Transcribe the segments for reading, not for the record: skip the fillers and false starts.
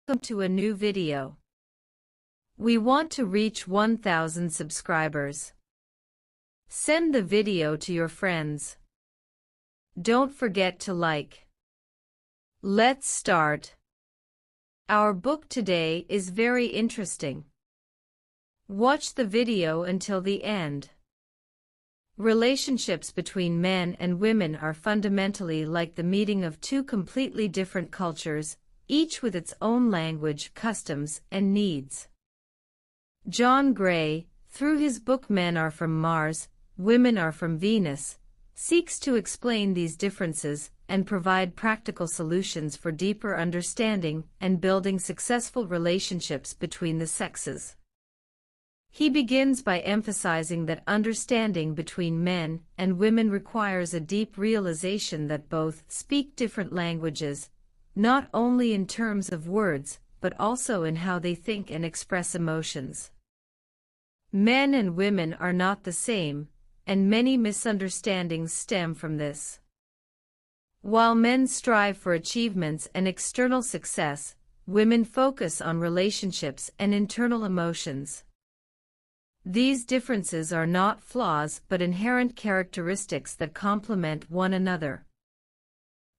Welcome to a new video. We want to reach 1,000 subscribers. Send the video to your friends. Don't forget to like. Let's start. Our book today is very interesting. Watch the video until the end. Relationships between men and women are fundamentally like the meeting of two completely different cultures, each with its own language, customs, and needs. John Gray, through his book Men Are From Mars, Women Are From Venus, seeks to explain these differences and provide practical solutions for deeper understanding and building successful relationships between the sexes. He begins by emphasizing that understanding between men and women requires a deep realization that both speak different languages, not only in terms of words, but also in how they think and express emotions. Men and women are not the same, and many misunderstandings stem from this. While men strive for achievements and external success, women focus on relationships and internal emotions. These differences are not flaws but inherent characteristics that complement one another.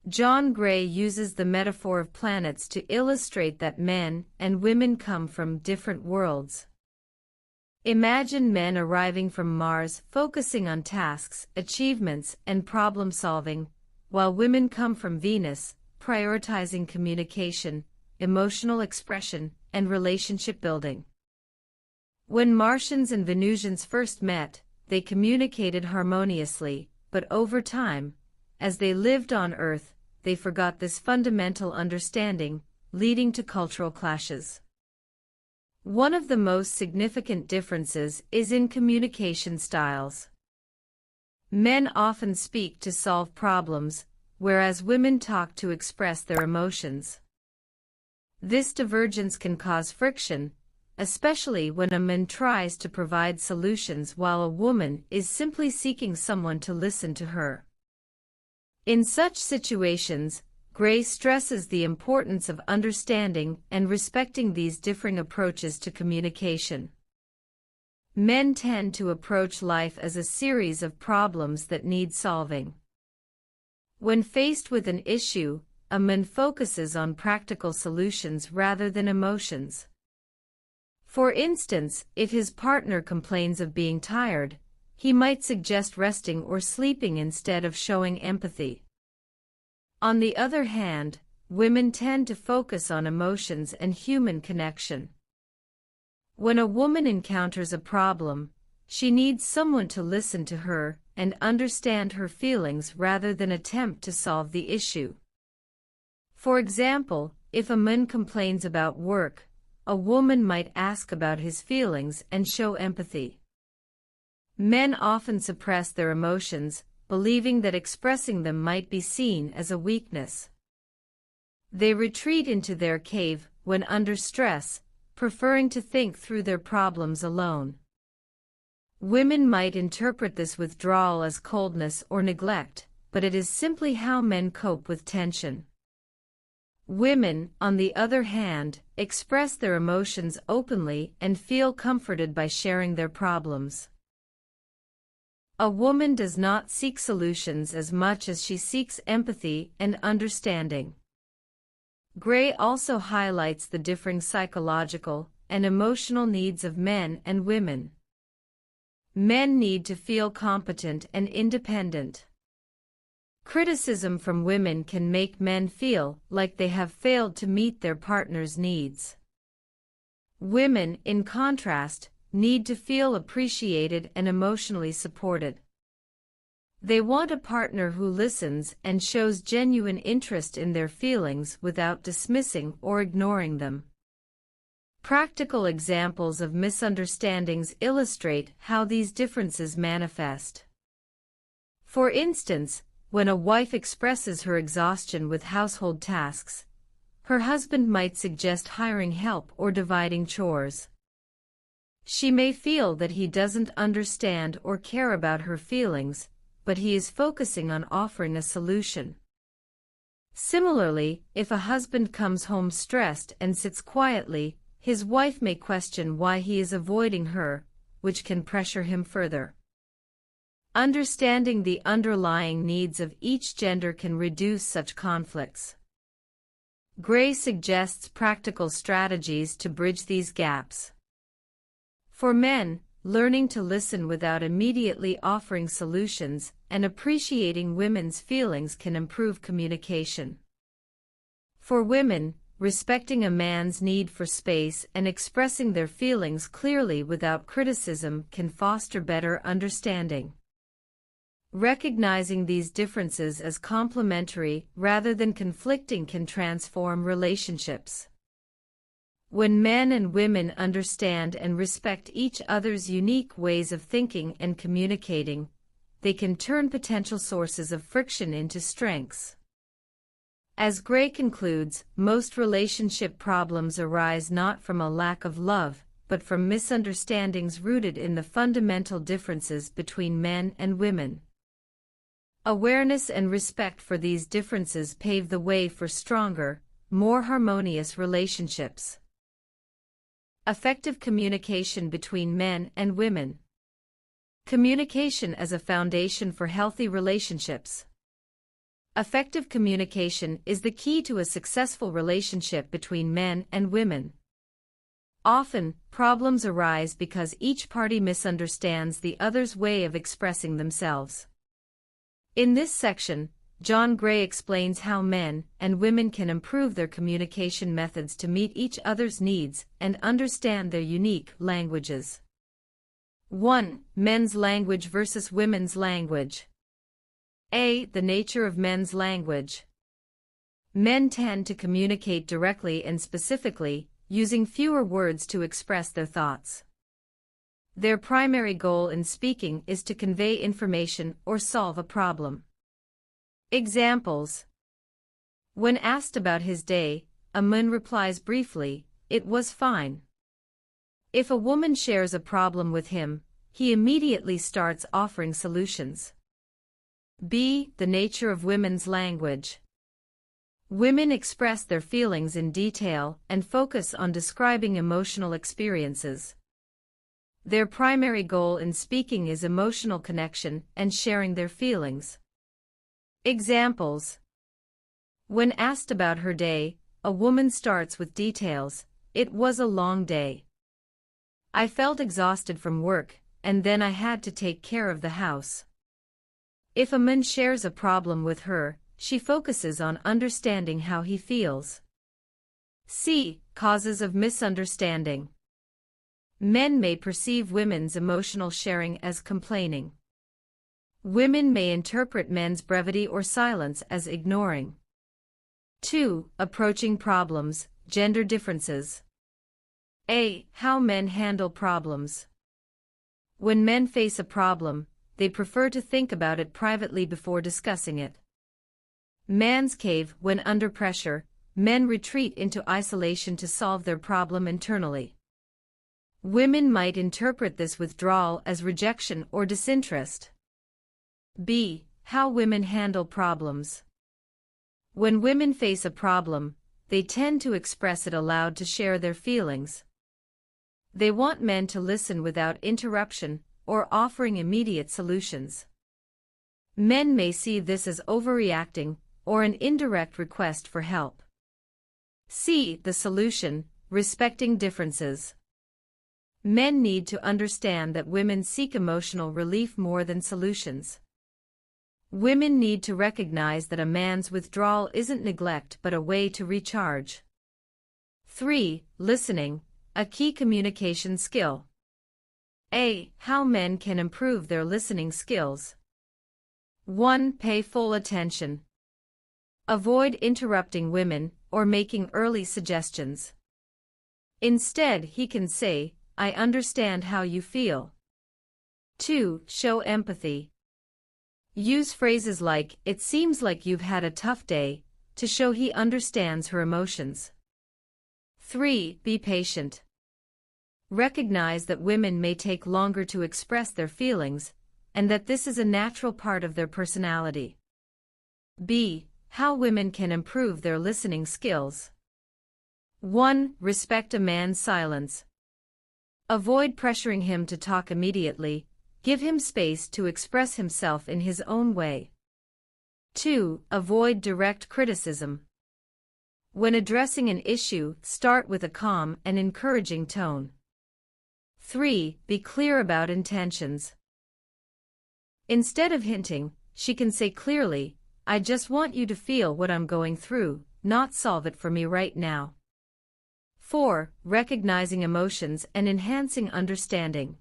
John Gray uses the metaphor of planets to illustrate that men and women come from different worlds. Imagine men arriving from Mars focusing on tasks, achievements, and problem-solving, while women come from Venus, prioritizing communication, emotional expression, and relationship building. When Martians and Venusians first met, they communicated harmoniously, but over time, as they lived on Earth, they forgot this fundamental understanding, leading to cultural clashes. One of the most significant differences is in communication styles. Men often speak to solve problems, whereas women talk to express their emotions. This divergence can cause friction, especially when a man tries to provide solutions while a woman is simply seeking someone to listen to her. In such situations, Gray stresses the importance of understanding and respecting these differing approaches to communication. Men tend to approach life as a series of problems that need solving. When faced with an issue, a man focuses on practical solutions rather than emotions. For instance, if his partner complains of being tired, he might suggest resting or sleeping instead of showing empathy. On the other hand, women tend to focus on emotions and human connection. When a woman encounters a problem, she needs someone to listen to her and understand her feelings rather than attempt to solve the issue. For example, if a man complains about work, a woman might ask about his feelings and show empathy. Men often suppress their emotions, believing that expressing them might be seen as a weakness. They retreat into their cave when under stress, preferring to think through their problems alone. Women might interpret this withdrawal as coldness or neglect, but it is simply how men cope with tension. Women, on the other hand, express their emotions openly and feel comforted by sharing their problems. A woman does not seek solutions as much as she seeks empathy and understanding. Gray also highlights the differing psychological and emotional needs of men and women. Men need to feel competent and independent. Criticism from women can make men feel like they have failed to meet their partner's needs. Women, in contrast, need to feel appreciated and emotionally supported. They want a partner who listens and shows genuine interest in their feelings without dismissing or ignoring them. Practical examples of misunderstandings illustrate how these differences manifest. For instance, when a wife expresses her exhaustion with household tasks, her husband might suggest hiring help or dividing chores. She may feel that he doesn't understand or care about her feelings, but he is focusing on offering a solution. Similarly, if a husband comes home stressed and sits quietly, his wife may question why he is avoiding her, which can pressure him further. Understanding the underlying needs of each gender can reduce such conflicts. Gray suggests practical strategies to bridge these gaps. For men, learning to listen without immediately offering solutions and appreciating women's feelings can improve communication. For women, respecting a man's need for space and expressing their feelings clearly without criticism can foster better understanding. Recognizing these differences as complementary rather than conflicting can transform relationships. When men and women understand and respect each other's unique ways of thinking and communicating, they can turn potential sources of friction into strengths. As Gray concludes, most relationship problems arise not from a lack of love, but from misunderstandings rooted in the fundamental differences between men and women. Awareness and respect for these differences pave the way for stronger, more harmonious relationships. Effective communication between men and women. Communication as a foundation for healthy relationships. Effective communication is the key to a successful relationship between men and women. Often, problems arise because each party misunderstands the other's way of expressing themselves. In this section, John Gray explains how men and women can improve their communication methods to meet each other's needs and understand their unique languages. 1. Men's language versus women's language. A. The nature of men's language. Men tend to communicate directly and specifically, using fewer words to express their thoughts. Their primary goal in speaking is to convey information or solve a problem. Examples. When asked about his day, a man replies briefly, "It was fine." If a woman shares a problem with him, he immediately starts offering solutions. B. The nature of women's language. Women express their feelings in detail and focus on describing emotional experiences. Their primary goal in speaking is emotional connection and sharing their feelings. Examples. When asked about her day, a woman starts with details. "It was a long day. I felt exhausted from work, and then I had to take care of the house." If a man shares a problem with her, she focuses on understanding how he feels. C. Causes of misunderstanding. Men may perceive women's emotional sharing as complaining. Women may interpret men's brevity or silence as ignoring. 2. Approaching problems, gender differences. A. How men handle problems. When men face a problem, they prefer to think about it privately before discussing it. Man's cave. When under pressure, men retreat into isolation to solve their problem internally. Women might interpret this withdrawal as rejection or disinterest. B. How women handle problems. When women face a problem, they tend to express it aloud to share their feelings. They want men to listen without interruption or offering immediate solutions. Men may see this as overreacting or an indirect request for help. C. The solution, respecting differences. Men need to understand that women seek emotional relief more than solutions. Women need to recognize that a man's withdrawal isn't neglect but a way to recharge. 3. Listening, a key communication skill. A. How men can improve their listening skills. 1. Pay full attention. Avoid interrupting women or making early suggestions. Instead, he can say, "I understand how you feel." 2. Show empathy. Use phrases like, "It seems like you've had a tough day," to show he understands her emotions. 3. Be patient. Recognize that women may take longer to express their feelings, and that this is a natural part of their personality. B. How women can improve their listening skills. 1. Respect a man's silence. Avoid pressuring him to talk immediately. Give him space to express himself in his own way. 2. Avoid direct criticism. When addressing an issue, start with a calm and encouraging tone. 3. Be clear about intentions. Instead of hinting, she can say clearly, "I just want you to feel what I'm going through, not solve it for me right now." 4. Recognizing emotions and enhancing understanding.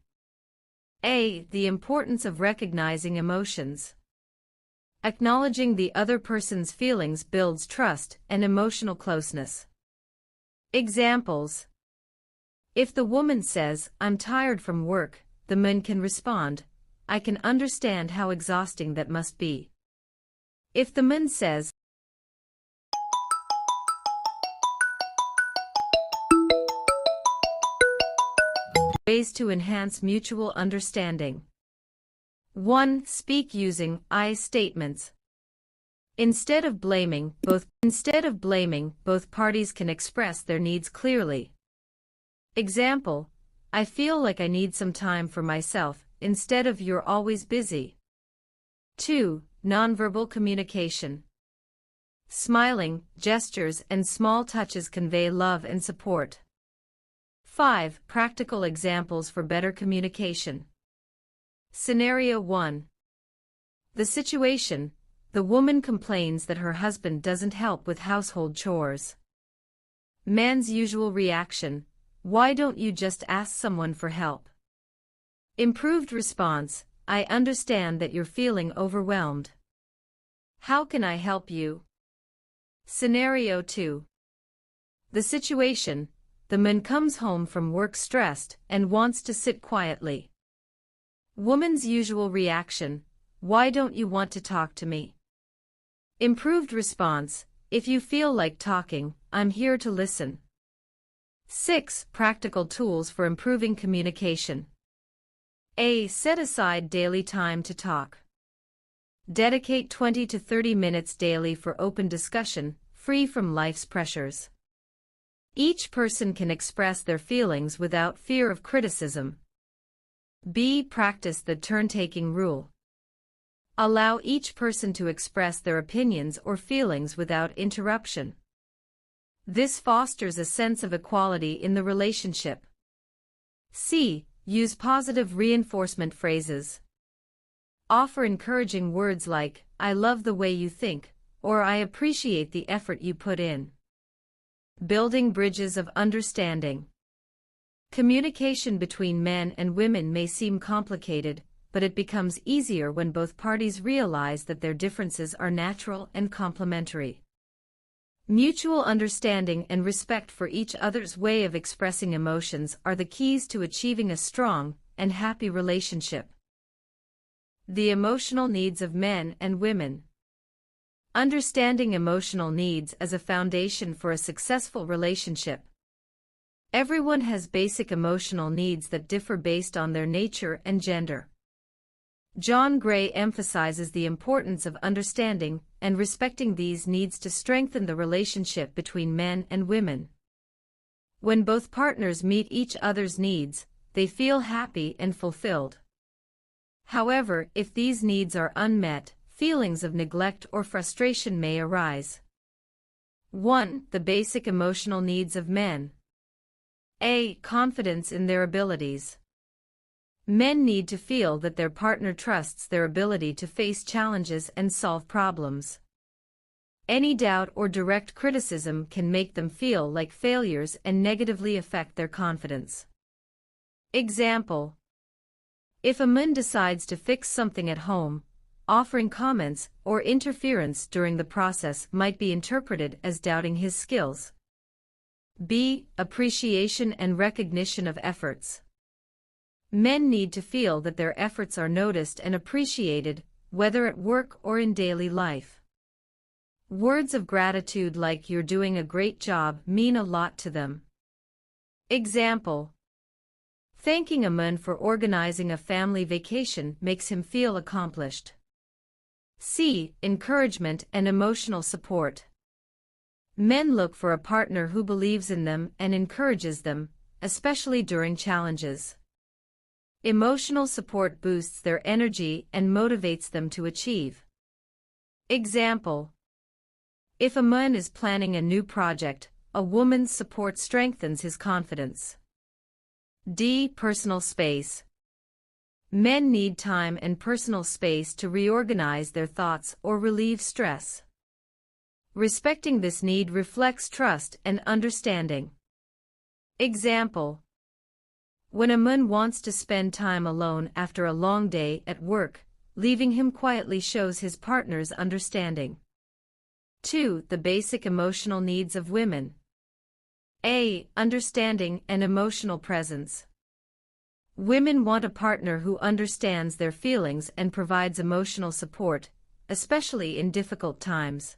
A. The importance of recognizing emotions. Acknowledging the other person's feelings builds trust and emotional closeness. Examples. If the woman says, "I'm tired from work," the man can respond, "I can understand how exhausting that must be." If the man says, ways to enhance mutual understanding. 1. Speak using I statements. Instead of blaming, both parties can express their needs clearly. Example, "I feel like I need some time for myself," instead of "you're always busy." 2. Nonverbal communication. Smiling, gestures, and small touches convey love and support. 5. Practical examples for better communication. Scenario 1. The situation: the woman complains that her husband doesn't help with household chores. Man's usual reaction: "Why don't you just ask someone for help?" Improved response: "I understand that you're feeling overwhelmed. How can I help you?" Scenario 2. The situation: the man comes home from work stressed and wants to sit quietly. Woman's usual reaction: "Why don't you want to talk to me?" Improved response: "If you feel like talking, I'm here to listen." 6. Practical tools for improving communication. A. Set aside daily time to talk. Dedicate 20 to 30 minutes daily for open discussion, free from life's pressures. Each person can express their feelings without fear of criticism. B. Practice the turn-taking rule. Allow each person to express their opinions or feelings without interruption. This fosters a sense of equality in the relationship. C. Use positive reinforcement phrases. Offer encouraging words like, "I love the way you think," or "I appreciate the effort you put in." Building bridges of understanding. Communication between men and women may seem complicated, but it becomes easier when both parties realize that their differences are natural and complementary. Mutual understanding and respect for each other's way of expressing emotions are the keys to achieving a strong and happy relationship. The emotional needs of men and women. Understanding emotional needs as a foundation for a successful relationship. Everyone has basic emotional needs that differ based on their nature and gender. John Gray emphasizes the importance of understanding and respecting these needs to strengthen the relationship between men and women. When both partners meet each other's needs, they feel happy and fulfilled. However, if these needs are unmet, feelings of neglect or frustration may arise. 1. The basic emotional needs of men. A. Confidence in their abilities. Men need to feel that their partner trusts their ability to face challenges and solve problems. Any doubt or direct criticism can make them feel like failures and negatively affect their confidence. Example: if a man decides to fix something at home, offering comments or interference during the process might be interpreted as doubting his skills. B. Appreciation and recognition of efforts. Men need to feel that their efforts are noticed and appreciated, whether at work or in daily life. Words of gratitude like "you're doing a great job" mean a lot to them. Example: thanking a man for organizing a family vacation makes him feel accomplished. C. Encouragement and emotional support. Men look for a partner who believes in them and encourages them, especially during challenges. Emotional support boosts their energy and motivates them to achieve. Example: if a man is planning a new project, a woman's support strengthens his confidence. D. Personal space. Men need time and personal space to reorganize their thoughts or relieve stress. Respecting this need reflects trust and understanding. Example: when a man wants to spend time alone after a long day at work, leaving him quietly shows his partner's understanding. 2. The basic emotional needs of women. A. Understanding and emotional presence. Women want a partner who understands their feelings and provides emotional support, especially in difficult times.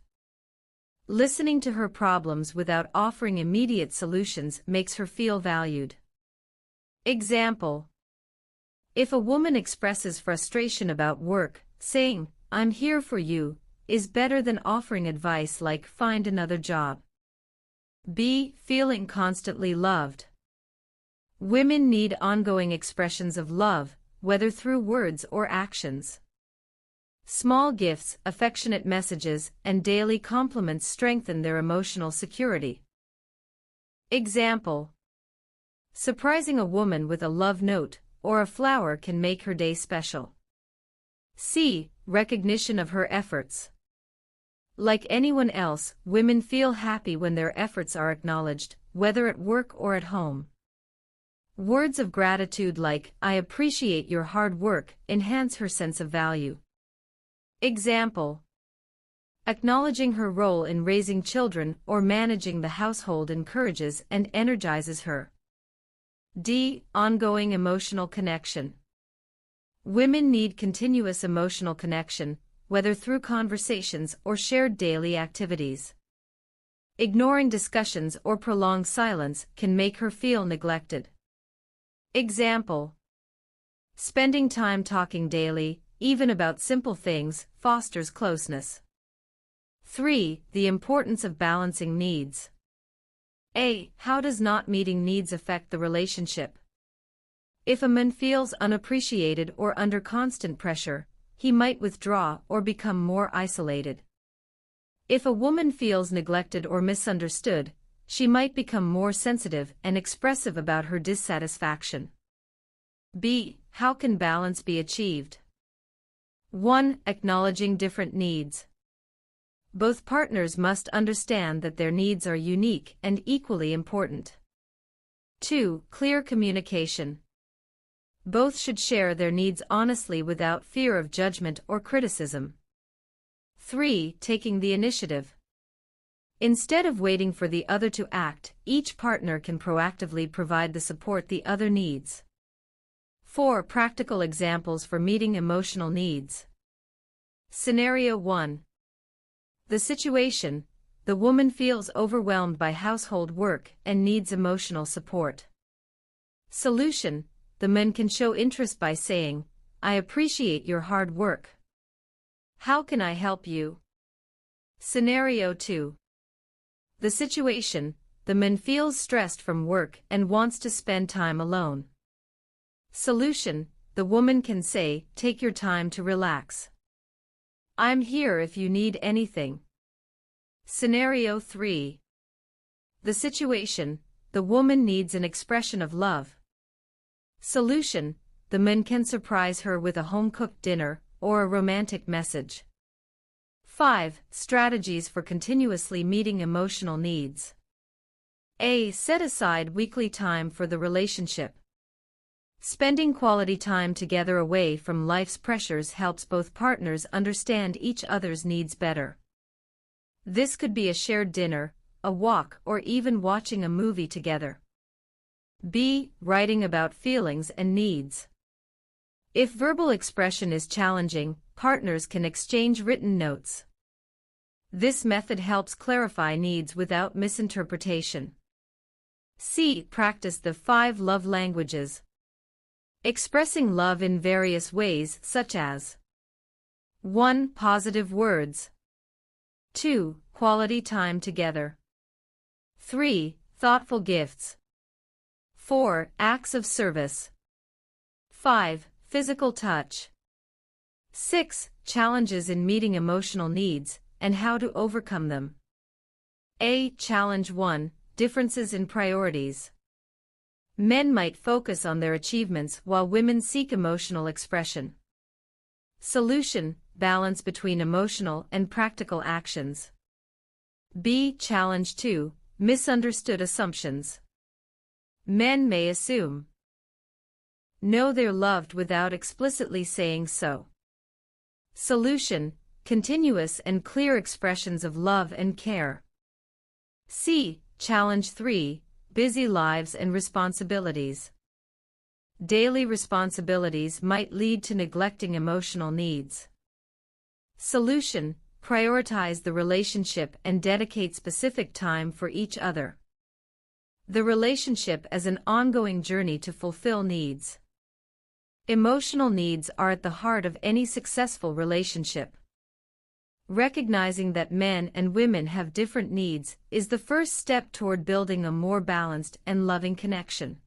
Listening to her problems without offering immediate solutions makes her feel valued. Example: if a woman expresses frustration about work, saying, "I'm here for you," is better than offering advice like "find another job." B. Feeling constantly loved. Women need ongoing expressions of love, whether through words or actions. Small gifts, affectionate messages, and daily compliments strengthen their emotional security. Example: surprising a woman with a love note or a flower can make her day special. C. Recognition of her efforts. Like anyone else, women feel happy when their efforts are acknowledged, whether at work or at home. Words of gratitude like, "I appreciate your hard work," enhance her sense of value. Example: acknowledging her role in raising children or managing the household encourages and energizes her. D. Ongoing emotional connection. Women need continuous emotional connection, whether through conversations or shared daily activities. Ignoring discussions or prolonged silence can make her feel neglected. Example: spending time talking daily, even about simple things, fosters closeness. 3. The importance of balancing needs. A. How does not meeting needs affect the relationship? If a man feels unappreciated or under constant pressure, he might withdraw or become more isolated. If a woman feels neglected or misunderstood, she might become more sensitive and expressive about her dissatisfaction. B. How can balance be achieved? 1. Acknowledging different needs. Both partners must understand that their needs are unique and equally important. 2. Clear communication. Both should share their needs honestly without fear of judgment or criticism. 3. Taking the initiative. Instead of waiting for the other to act, each partner can proactively provide the support the other needs. 4. Practical examples for meeting emotional needs. Scenario 1. The situation: the woman feels overwhelmed by household work and needs emotional support. Solution: the man can show interest by saying, "I appreciate your hard work. How can I help you?" Scenario 2. The situation: the man feels stressed from work and wants to spend time alone. Solution: the woman can say, "Take your time to relax. I'm here if you need anything." Scenario 3. The situation: the woman needs an expression of love. Solution: the man can surprise her with a home-cooked dinner or a romantic message. 5. Strategies for continuously meeting emotional needs. A. Set aside weekly time for the relationship. Spending quality time together away from life's pressures helps both partners understand each other's needs better. This could be a shared dinner, a walk, or even watching a movie together. B. Writing about feelings and needs. If verbal expression is challenging, partners can exchange written notes. This method helps clarify needs without misinterpretation. C. Practice the 5 love languages. Expressing love in various ways, such as 1. Positive words. 2. Quality time together. 3. Thoughtful gifts. 4. Acts of service. 5. Physical touch. 6. Challenges in meeting emotional needs, and how to overcome them. A. Challenge 1. Differences in priorities. Men might focus on their achievements while women seek emotional expression. Solution: balance between emotional and practical actions. B. Challenge 2. Misunderstood assumptions. Men may assume. Know they're loved without explicitly saying so. Solution: continuous and clear expressions of love and care. C. Challenge 3. Busy lives and responsibilities. Daily responsibilities might lead to neglecting emotional needs. Solution: prioritize the relationship and dedicate specific time for each other. The relationship as an ongoing journey to fulfill needs. Emotional needs are at the heart of any successful relationship. Recognizing that men and women have different needs is the first step toward building a more balanced and loving connection.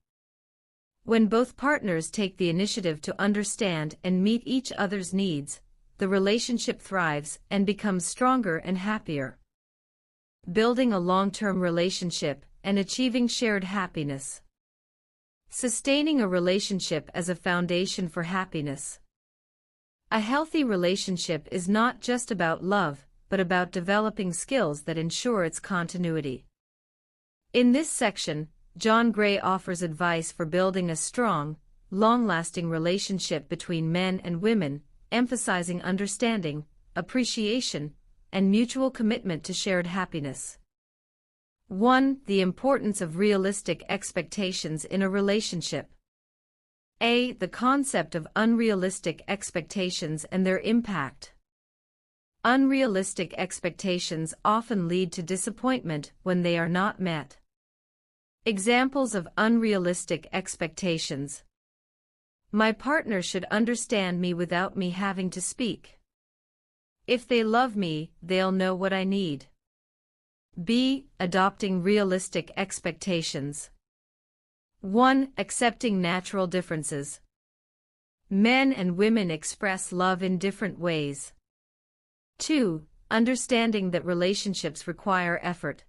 When both partners take the initiative to understand and meet each other's needs, the relationship thrives and becomes stronger and happier. Building a long-term relationship and achieving shared happiness. Sustaining a relationship as a foundation for happiness. A healthy relationship is not just about love, but about developing skills that ensure its continuity. In this section, John Gray offers advice for building a strong, long-lasting relationship between men and women, emphasizing understanding, appreciation, and mutual commitment to shared happiness. 1. The importance of realistic expectations in a relationship. A. The concept of unrealistic expectations and their impact. Unrealistic expectations often lead to disappointment when they are not met. Examples of unrealistic expectations. My partner should understand me without me having to speak. If they love me, they'll know what I need. B. Adopting realistic expectations. 1. Accepting natural differences. Men and women express love in different ways. 2. Understanding that relationships require effort.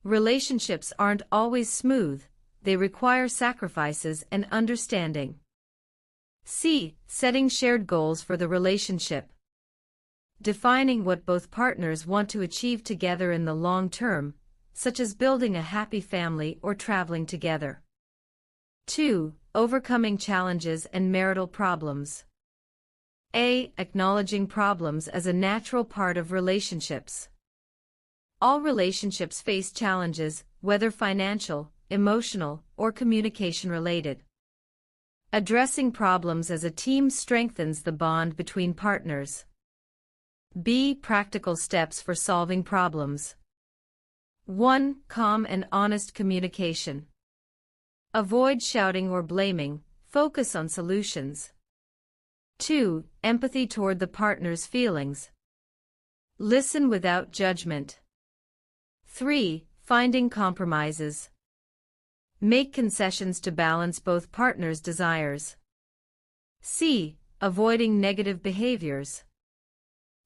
Relationships aren't always smooth, they require sacrifices and understanding. C. Setting shared goals for the relationship. Defining what both partners want to achieve together in the long term, such as building a happy family or traveling together. 2. Overcoming challenges and marital problems. A. Acknowledging problems as a natural part of relationships. All relationships face challenges, whether financial, emotional, or communication-related. Addressing problems as a team strengthens the bond between partners. B. Practical steps for solving problems. 1. Calm and honest communication. Avoid shouting or blaming, focus on solutions. 2. Empathy toward the partner's feelings. Listen without judgment. 3. Finding compromises. Make concessions to balance both partners' desires. C. Avoiding negative behaviors.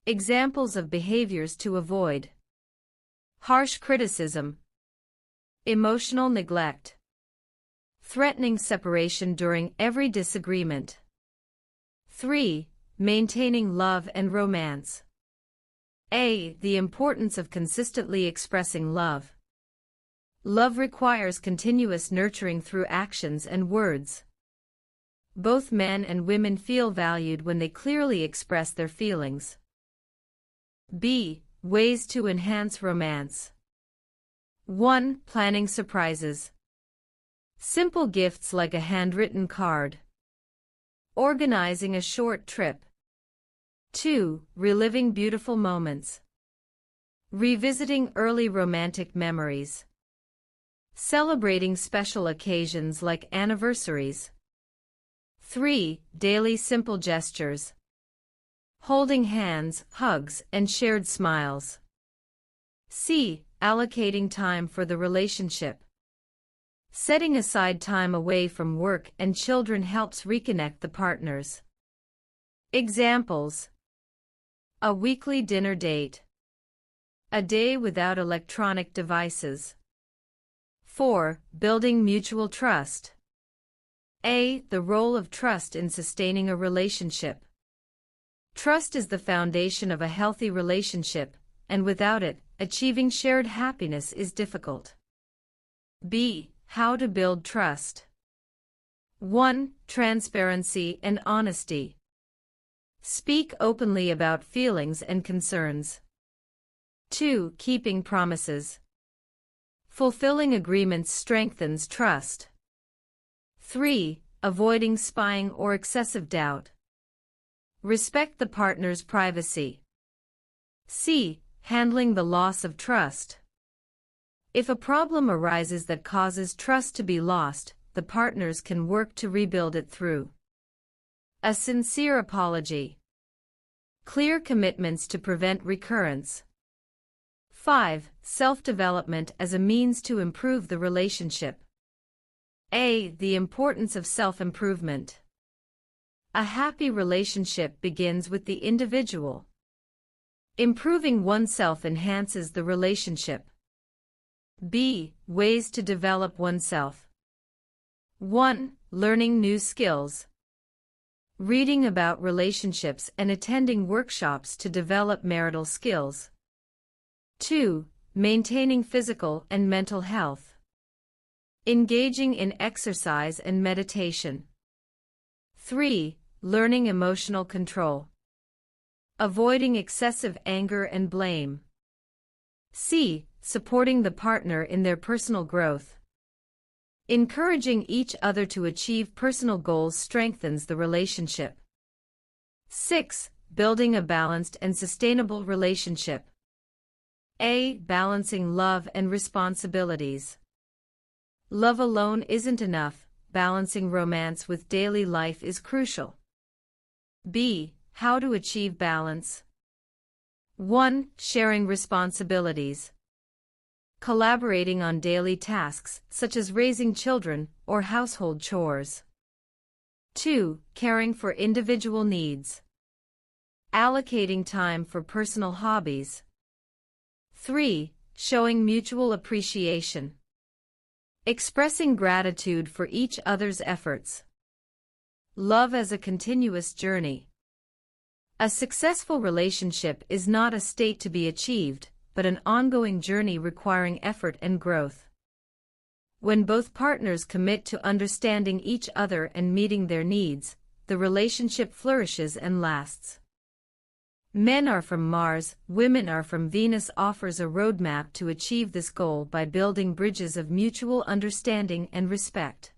Examples of behaviors to avoid. Harsh criticism. Emotional neglect. Threatening separation during every disagreement. 3. Maintaining love and romance. A. The importance of consistently expressing love. Love requires continuous nurturing through actions and words. Both men and women feel valued when they clearly express their feelings. B. Ways to enhance romance. 1. Planning surprises. Simple gifts like a handwritten card. Organizing a short trip. 2. Reliving beautiful moments. Revisiting early romantic memories. Celebrating special occasions like anniversaries. 3. Daily simple gestures. Holding hands, hugs, and shared smiles. C. Allocating time for the relationship. Setting aside time away from work and children helps reconnect the partners. Examples: a weekly dinner date. A day without electronic devices. 4. Building mutual trust. A. The role of trust in sustaining a relationship. Trust is the foundation of a healthy relationship, and without it, achieving shared happiness is difficult. B. How to build trust. 1. Transparency and honesty. Speak openly about feelings and concerns. 2. Keeping promises. Fulfilling agreements strengthens trust. 3. Avoiding spying or excessive doubt. Respect the partner's privacy. C. Handling the loss of trust. If a problem arises that causes trust to be lost, the partners can work to rebuild it through a sincere apology, clear commitments to prevent recurrence. 5. Self-development as a means to improve the relationship. A. The importance of self-improvement. A happy relationship begins with the individual. Improving oneself enhances the relationship. B. Ways to develop oneself. 1. Learning new skills. Reading about relationships and attending workshops to develop marital skills. 2. Maintaining physical and mental health. Engaging in exercise and meditation. 3. Learning emotional control. Avoiding excessive anger and blame. C. Supporting the partner in their personal growth. Encouraging each other to achieve personal goals strengthens the relationship. 6. Building a balanced and sustainable relationship. A. Balancing love and responsibilities. Love alone isn't enough. Balancing romance with daily life is crucial. B. How to achieve balance. 1. Sharing responsibilities. Collaborating on daily tasks, such as raising children or household chores. 2. Caring for individual needs. Allocating time for personal hobbies. 3. Showing mutual appreciation. Expressing gratitude for each other's efforts. Love as a continuous journey. A successful relationship is not a state to be achieved, but an ongoing journey requiring effort and growth. When both partners commit to understanding each other and meeting their needs, the relationship flourishes and lasts. Men Are From Mars, Women Are From Venus offers a roadmap to achieve this goal by building bridges of mutual understanding and respect.